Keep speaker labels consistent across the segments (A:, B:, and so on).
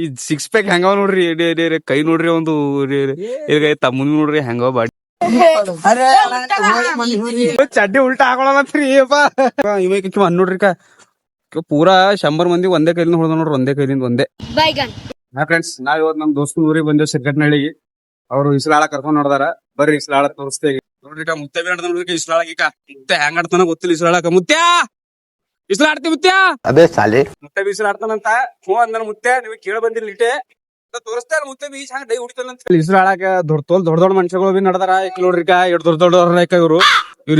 A: ಈ six pack ಹೆಂಗವ ನೋಡ್ರಿ ಕೈ ನೋಡ್ರಿ ಒಂದು ತಮ್ಮನ್ ನೋಡ್ರಿ ಹೆಂಗವ ಬಾಡಿ ಚಡ್ಡಿ ಉಲ್ಟಾ ಹಾಕೊಳತ್ರಿ ಇವ ನೋಡ್ರಿ ಪೂರಾ 100 ಮಂದಿ ಒಂದೇ ಕೈಲಿಂದ ಹೊಡೆದ ನೋಡ್ರಿ ಒಂದೇ ಫ್ರೆಂಡ್ಸ್ ನಾವ್ ಇವತ್ತು ನಮ್ ದೋಸ್ತ ಊರಿಗೆ ಬಂದೇವ್ ಸಿರ್ಕಟ್ನಳ್ಳಿಗೆ. ಅವ್ರು ಇಸ್ಲಾಳ ಕರ್ಕೊಂಡ್ ನೋಡ್ದಾರ. ಬರ್ರಿ ಇಸ್ಲಾಳ ತೋರಿಸ್ತೇವೆ ನೋಡ್ರಿ. ಮುತ್ತೆ ನೋಡ್ರಿ ಇಸ್ಲಾಳಗ ಮುತ್ತೆ ಹೆಂಗ್ ಆಡ್ತಾನ ಗೊತ್ತಿಲ್ಲ. ಇಸ್ಲಾಳಕ ಮುತ್ಯ ಇಸ್ಲ ಆಡ್ತಿ ಮುತ್ಯ ಅದೇ ಸಾಲಿ ಮುತ್ತೆ ಬೀಸಲ ಆಡ್ತಾನಂತ ಹ್ಞೂ ಅಂದನ ಮುತ್ತೆ. ನೀವು ಕೇಳ ಬಂದಿಲ್ಲ ಇಟೆ ತೋರಿಸ್ತಾರ ಮುತ್ತೆ ಬೀಸ್ ಹಂಗ ಡೈ ಹುಡಿತಾನಂತ. ಇಸ್ಲಾಳಕ ದೊಡ್ಡ ಮನುಷ್ಯಗಳು ಬಿ ನಡ್ದಾರ. ನೋಡ್ರಿ ಎಷ್ಟು ದೊಡ್ಡ ಇವ್ರು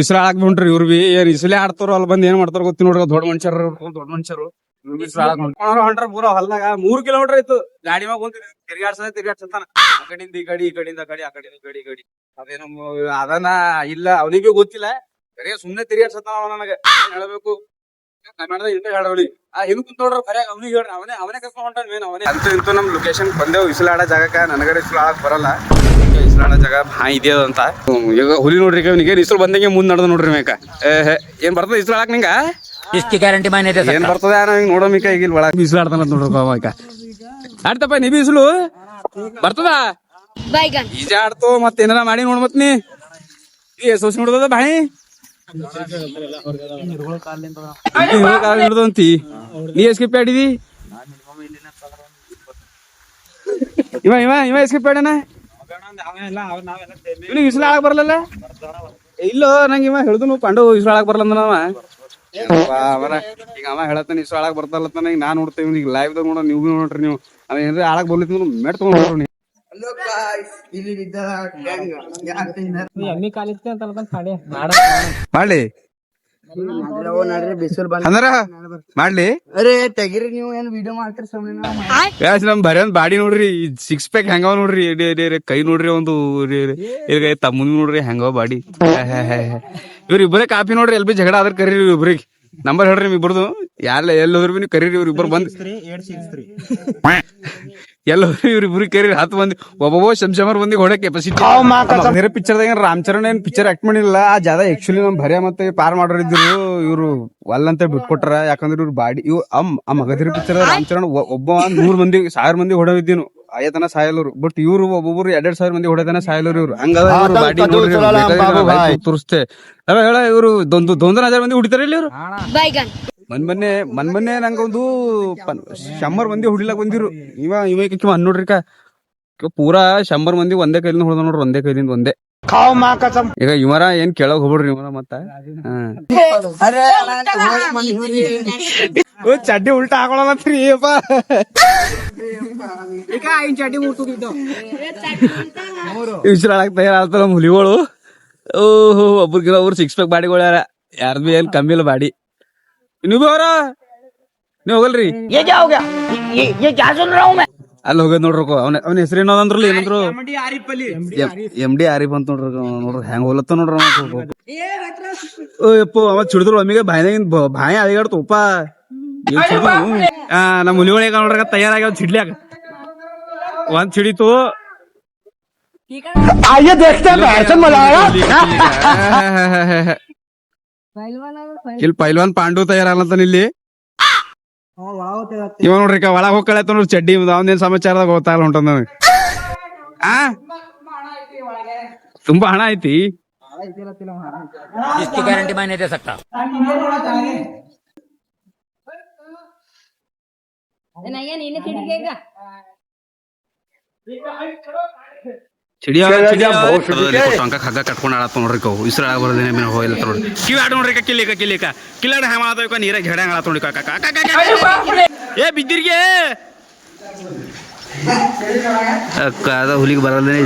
A: ಇಸ್ಲಾಳ ಹಾಕ್ ಬಿಟ್ರಿ. ಇವ್ರು ಬಿ ಏನ್ ಇಸ್ಲೇ ಆಡ್ತಾರೋ ಅಲ್ಲಿ ಬಂದ್ ಏನ್ ಮಾಡ್ತಾರ ಗೊತ್ತಿ ನೋಡ್ರಿ. ದೊಡ್ಡ ಮನುಷ್ಯರು ಹೊಂಟ್ರ ಪೂರ ಹೊಲ್ದಾಗ 3 ಕಿಲೋಮೀಟರ್ ಆಯ್ತು. ಗಾಡಿ ಮ್ಯಾಗ ಬಂದ್ ತಿರ್ಗಾಡ್ಸಂತಾನ. ಆ ಕಡೆಯಿಂದ ಈ ಕಡೆ ಆ ಕಡೆ ಅದೇನೋ ಅದನ್ನ ಇಲ್ಲ ಅವನಿಗೂ ಗೊತ್ತಿಲ್ಲ. ಬರೇ ಸುಮ್ನೆ ತಿರ್ಗಾಡ್ಸಂತಾನ ಅವ. ನನಗ ಹೇಳ್ಬೇಕು ಹಿಂದ್ ಕುಂತೋಡ್ರ ಖರೆ ಅವ್ನಿಗೆ ಹೇಳ್ರಿ. ಅವನೇ ಕರ್ಕೊಂಡ್ ಹೊಂಟಾನ ಮೇನ್ ಅವನೇ. ಅಂತೂ ಇಂತೂ ನಮ್ ಲೊಕೇಶನ್ ಬಂದೇವ್ ಇಸ್ಲಾಡ ಜಾಗಕ್ಕ. ನನಗರ ಇಸ್ಲಾಡಕ್ ಬರಲ್ಲ. ಇಸ್ಲಾಡ ಜಾಗ ಇದೆಯದ ಅಂತ. ಈಗ ಹುಲಿ ನೋಡ್ರಿ ಅವನಿಗೆ ಇಸ್ಲು ಬಂದಂಗೆ ಮುಂದ್ ನಡೆದ ನೋಡ್ರಿ ಮೇಕ. ಏನ್ ಬರ್ತದ ಇಸ್ಲಾಡಕ್ ನಿಂಗ
B: इसकी गारंटी मैंने दे
A: ಏನ್ ಬರ್ತದ ನೋಡೋಮಿಕ ಈಗ ಒಳಗ ಬಿಸಿಲಾಡ್ತಾನ ನೋಡ್ರಿ. ಆಡ್ತಪ್ಪ ನೀ ಬಿಸಿಲು ಬರ್ತದ ಈಜ ಆಡ್ತೋ ಮತ್ತ ಏನಾರ ಮಾಡಿ ನೋಡ್ ಮತ್ ನೀ ಸೋಸಿ ನೋಡದ ಬಾಯಿ ಹಿಡ್ದಂತಿ. ನೀ ಎಸ್ಕೇಪ್ ಆಡಿದಿ ಇವ ಎಸ್ಕೇಪ್ ಆಡನ. ಇವ್ನಿಗೆ ಇಸ್ಲಾಳಕ್ ಬರಲ್ಲ. ಇಲ್ಲೋ ನಂಗೆ ಇವ ಹೇಳ್ದು ಪಾಂಡು ಇಸ್ಲಾಳಕ್ ಬರಲ್ಲ ಅಂದವ. ಈಗ ಅವ ಹೇಳತ್ತಾನ ಇಸ್ಲಾಳಕ್ ಬರ್ತಲ್ಲತ್ತಾನ. ಈಗ ನಾನ್ ನೋಡ್ತೇವೆ ಈಗ ಲೈವ್ ದಾಗ ನೋಡ. ನೀವು ನೋಡ್ರಿ. ನೀವು ಅವ ಏನ್ರಿ ಆಳಕ್ ಬರ್ಲಿತ್ತು ಮೆಟ್ ತಗೊಂಡ್ ನೋಡ್ರಿ. ಮಾಡ್ಲಿ ಅಂದ್ರ ಮಾಡ್ಲಿ
C: ಅರೆ ತೆಗಿರಿ ನೀವು ಏನ್ ವಿಡಿಯೋ ಮಾಡ್ತೀರಿ
A: ನಮ್ ಬರೀ ಒಂದ್ ಬಾಡಿ ನೋಡ್ರಿ. ಸಿಕ್ಸ್ ಪ್ಯಾಕ್ ಹೆಂಗವ ನೋಡ್ರಿ. ಕೈ ನೋಡ್ರಿ ಒಂದು ತಮ್ಮನ್ ನೋಡ್ರಿ ಹೆಂಗವ ಬಾಡಿ. ಇವ್ರ ಇಬ್ಬರೇ ಕಾಪಿ ನೋಡ್ರಿ. ಎಲ್ ಬಿ ಜಗಳ ಆದ್ರ ಕರೀರಿ ಇವ್ರಿಗೆ. ನಂಬರ್ ಹೇಳ್ರಿ ನಿಮ್ ಇಬ್ಬರದು. ಎಲ್ಲಿ ಹೋದ್ರಿ ಬಿ ನೀವು ಕರೀರಿ. ಇವ್ರ ಇಬ್ಬರು ಬಂದ್ ಇವ್ರಿಬ್ರಿಗೆ ಕರೀರಿ. 10 ಮಂದಿ ಒಬ್ಬೊಬ್ಬ ಶಂಶಮರ್ ಮಂದಿ ಹೊಡೆ ಕೆಪಾಸಿಟಿ. ಪಿಕ್ಚರ್ದಾಗ ರಾಮಚರಣ್ ಏನ್ ಪಿಕ್ಚರ್ ಆಕ್ಟ್ ಮಾಡಿಲ್ಲ. ಆ ಜಾಗ ಆಕ್ಚುಲಿ ನಮ್ ಭರ್ಯ ಮತ್ತೆ ಪಾರ್ ಮಾಡೋರ್ ಇದ್ರು. ಇವ್ರು ಅಂತ ಬಿಟ್ಕೊಟ್ರ. ಯಾಕಂದ್ರೆ ಇವ್ರ ಬಾಡಿ ಇವ್ ಆ ಮಗದಿರಿ ಪಿಕ್ಚರ್ ರಾಮಚರಣ್ ಒಬ್ಬ 100 ಮಂದಿ 1000 ಮಂದಿ ಹೊಡೆದಿದ್ದೀನು ಆಯತನ ಸಾಯಲವ್ರು. ಬಟ್ ಇವ್ರು ಒಬ್ಬೊಬ್ರು 2,000 ಮಂದಿ ಹೊಡೆದನ ಸಾಯಲವ್ರು. ಇವ್ರು ಹಂಗದ ಬಾಡಿ ತೋರಿಸ್ತೆ ಹೇಳ. ಇವ್ರು 1,000 ಮಂದಿ ಹೊಡಿತಾರ ಇಲ್ಲಿ. ಇವ್ರು ಮೊನ್ನೆ ನಂಗೊಂದು 100 ಮಂದಿ ಹೊಡಿಲಕ್ ಬಂದಿರು. ಇವ ನೋಡ್ರಿ ಪೂರಾ 100 ಮಂದಿ ಒಂದೇ ಕೈಲಿಂದ ಹೊಡೆದ ನೋಡ್ರಿ. ಒಂದೇ ಈಗ ಇವರ ಏನ್ ಕೇಳಕ್ ಹೋಗ್ಬಿಡ್ರಿ. ಇವರ ಮತ್ತ ಚಡ್ಡಿ ಉಲ್ಟಾ ಹಾಕೊಳತ್ರಿ ಇಸ್ಲಾಳಕ್ ತಯಾರಾಗ್ತಾರ ಹುಲಿಗಳು. ಓಹೋ ಒಬ್ರಿಗೆ ಒಬ್ರು 6 ಪ್ಯಾಕ್ ಬಾಡಿಗಳು ಯಾರ್ದು ಬಿ ಏನ್ ಕಮ್ಮಿ ಇಲ್ಲ ಬಾಡಿ. ನೀವು ಅವ್ರ ನೀವ್ ಹೋಗಲ್ರಿ ಅಲ್ಲಿ ಹೋಗದ್ ನೋಡ್ರಿ. ಅವನ ಹೆಸರು ಏನೋದಂದ್ರಲ್ಲ ಏನಂದ್ರು MD ಆರಿಫ್ ಅಂತ ನೋಡ್ರಿ ಹೆಂಗ್ ಹೋಲತ್ತ ನೋಡ್ರಿ. ಅವ ಚಿಡಿದ್ರು ಒಮ್ಮಿಗೆ ಬಾಯಿ ಅದಿಗಾಡ್ತಪ್ಪ. ನಮ್ ಹುಲಿಗಳಿಗೆ ನೋಡ್ರ ತಯಾರಾಗ್ಯಾವ ಚಿಡ್ಲ್ಯಾಕ. ಒಂದ್ ಚಿಡಿತು ಇಲ್ಲಿ ಪೈಲ್ವಾನ್ ಪಾಂಡು ತಯಾರಾಗ್ಲತ್ತಾನ. ಇಲ್ಲಿ ಇವ ನೋಡ್ರಿ ಒಳಗ್ ಹೋಗ್ಕಳತ್ತ ನೋಡ್ರಿ ಚಡ್ಡಿ. ಅವನೇನ್ ಸಮಾಚಾರದಾಗ ಗೊತ್ತಾಗಲ್ಲ ಹೊಂಟ ನನಗೆ. ತುಂಬಾ ಹಣ ಐತಿ.
B: इसकी गारंटी मैं नहीं दे सकता.
A: ಟೊಂಕ ಹಗ್ಗ ಕಟ್ಕೊಂಡ್ ಆಡತ್ತ ನೋಡ್ರಿ. ಕವು ಇಸ್ರಾಳ ಬರದೇನೆ ಹೋಗಿಲ್ಲ ನೋಡ್ರಿ. ಕಿವಾಡ ನೋಡ್ರಿ ಕಿಲ್ಲಾಡ ಹೆಂಗ್ ಮಾಡತ್ತ ನೀರಾಗ ಹೆಡ ಹೆಂಗ್ ಆಡತ್ತ ನೋಡ್ರಿ. ಏ ಬಿದ್ದಿರ್ಗೆ ಅದ ಹುಲಿಗೆ ಬರಲ್ದೇನೆ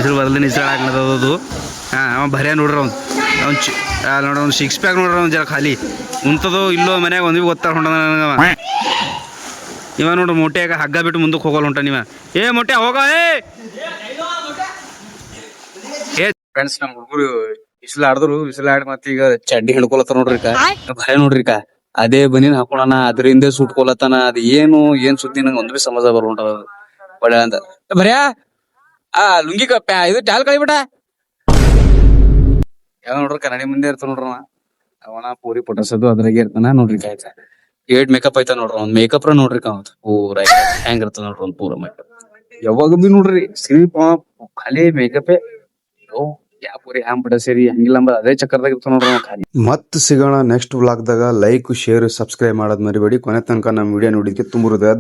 A: ಇಸ್ರಾಳ ಆಗ್ನದದು. ಅವ ಭರ್ಯ ನೋಡ್ರಿ. ನೋಡ್ರಿ ಅವ್ನು 6 ಪ್ಯಾಕ್ ನೋಡ್ರಿ. ಅವ್ನು ಜರ ಖಾಲಿ ಉಂತದೋ ಇಲ್ಲೋ ಮನ್ಯಾಗ ಒಂದ್ ಗೊತ್ತಾರ ಹೊಂಟ ನನಗವ. ಇವ ನೋಡ್ರಿ ಮೊಟ್ಟೆಯಾಗ ಹಗ್ಗ ಬಿಟ್ಟು ಮುಂದಕ್ಕೆ ಹೋಗಲ್ಲ ಹೊಂಟ. ನೀವ ಮೊಟ್ಟೆ ಹೋಗ. ಫ್ರೆಂಡ್ಸ್ ನಮ್ ಹುಡುಗರು ಇಸ್ಲಾಡಿದ್ರು. ಇಸ್ಲಾಡಿ ಮತ್ತ ಈಗ ಚಡ್ಡಿ ಹಿಡ್ಕೊಳತ್ತಾರ ನೋಡ್ರಿ. ಭಯ ನೋಡ್ರಿ ಅದೇ ಬನಿನ್ ಹಾಕೊಳನ ಅದ್ರಿಂದ ಸುಟ್ಕೊಳತಾನ. ಅದ್ ಏನ್ ಸುದ್ದಿ ನಂಗೆ ಒಂದ್ ಬಿ ಸಮಾಜ ಬರ್ಕೊಂಡ ಒಳ್ಳೆ ಅಂತ ಭರ್ಯಾ. ಲುಂಗಿ ಇದು ಟಾಲ್ ಕಳಿಬಿಟ ಯಾವ ನೋಡ್ರಿ ಕನ್ನಡಿ ಮುಂದೆ ಇರ್ತಾನ ನೋಡ್ರಿ. ಅವನ ಪೂರಿ ಪೊಟಸದು ಅದ್ರಾಗೆ ಇರ್ತಾನ ನೋಡ್ರಿ. ಮೇಕಪ್ ಐತ ನೋಡ್ರಿ ಒಂದ್ ಮೇಕಪ್ ನೋಡ್ರಿ ಕಾವತ್ ಪೂರ ಹೆಂಗ್ ಇರ್ತದ ನೋಡ್ರಿ ಒಂದ್ ಪೂರ ಮೇಕಪ್ ಯಾವಾಗ ಬಿ ನೋಡ್ರಿ ಸಿಲ್ಪ ಖಾಲಿ ಮೇಕಪ್ ಯಾ ಪೂರಿ ಹ್ಯಾಂಗ್ ಬಿಡ ಸೇರಿ ಹಂಗಿಲ್ಲ ಅಂಬ ಅದೇ ಚಕ್ಕರ್ದಾಗ ಇರ್ತಾವ ನೋಡ್ರಿ ನಾವ್ ಖಾಲಿ.
D: ಮತ್ ಸಿಗೋಣ ನೆಕ್ಸ್ಟ್ ವ್ಲಾಗ್ ದಾಗ. ಲೈಕ್ ಶೇರ್ ಸಬ್ಸ್ಕ್ರೈಬ್ ಮಾಡೋದ್ ಮರಿಬೇಡಿ. ಕೊನೆ ತನಕ ನಮ್ಮ ವಿಡಿಯೋ ನೋಡಿದ್ಕೆ ತುಂಬ ಹೃದಯ